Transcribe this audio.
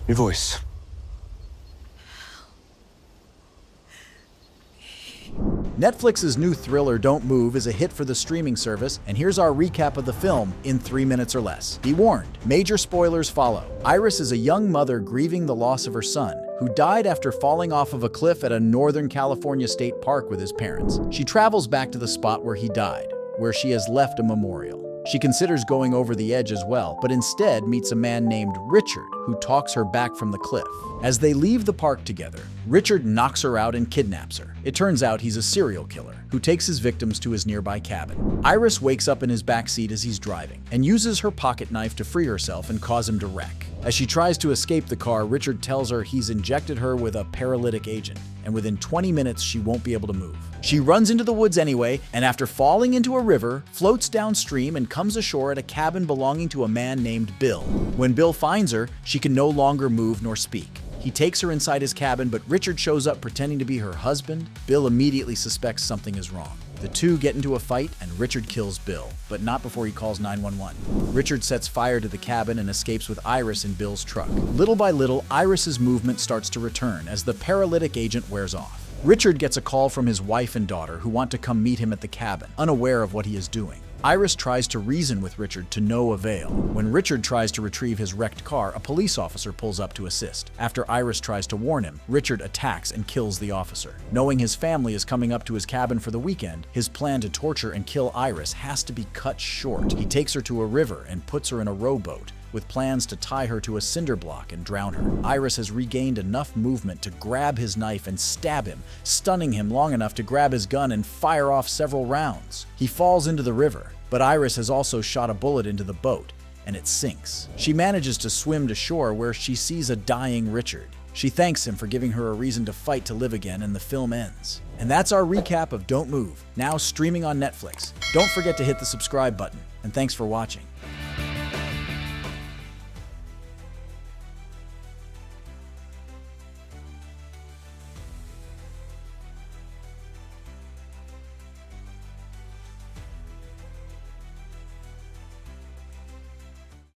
Your voice. Netflix's new thriller Don't Move is a hit for the streaming service, and here's our recap of the film in 3 minutes or less. Be warned, major spoilers follow. Iris is a young mother grieving the loss of her son, who died after falling off of a cliff at a Northern California state park with his parents. She travels back to the spot where he died, where she has left a memorial. She considers going over the edge as well, but instead meets a man named Richard, who talks her back from the cliff. As they leave the park together, Richard knocks her out and kidnaps her. It turns out he's a serial killer who takes his victims to his nearby cabin. Iris wakes up in his backseat as he's driving and uses her pocket knife to free herself and cause him to wreck. As she tries to escape the car, Richard tells her he's injected her with a paralytic agent, and within 20 minutes she won't be able to move. She runs into the woods anyway, and after falling into a river, floats downstream and comes ashore at a cabin belonging to a man named Bill. When Bill finds her, she can no longer move nor speak. He takes her inside his cabin, but Richard shows up pretending to be her husband. Bill immediately suspects something is wrong. The two get into a fight, and Richard kills Bill, but not before he calls 911. Richard sets fire to the cabin and escapes with Iris in Bill's truck. Little by little, Iris's movement starts to return as the paralytic agent wears off. Richard gets a call from his wife and daughter who want to come meet him at the cabin, unaware of what he is doing. Iris tries to reason with Richard to no avail. When Richard tries to retrieve his wrecked car, a police officer pulls up to assist. After Iris tries to warn him, Richard attacks and kills the officer. Knowing his family is coming up to his cabin for the weekend, his plan to torture and kill Iris has to be cut short. He takes her to a river and puts her in a rowboat, with plans to tie her to a cinder block and drown her. Iris has regained enough movement to grab his knife and stab him, stunning him long enough to grab his gun and fire off several rounds. He falls into the river, but Iris has also shot a bullet into the boat, and it sinks. She manages to swim to shore where she sees a dying Richard. She thanks him for giving her a reason to fight to live again, and the film ends. And that's our recap of Don't Move, now streaming on Netflix. Don't forget to hit the subscribe button, and thanks for watching.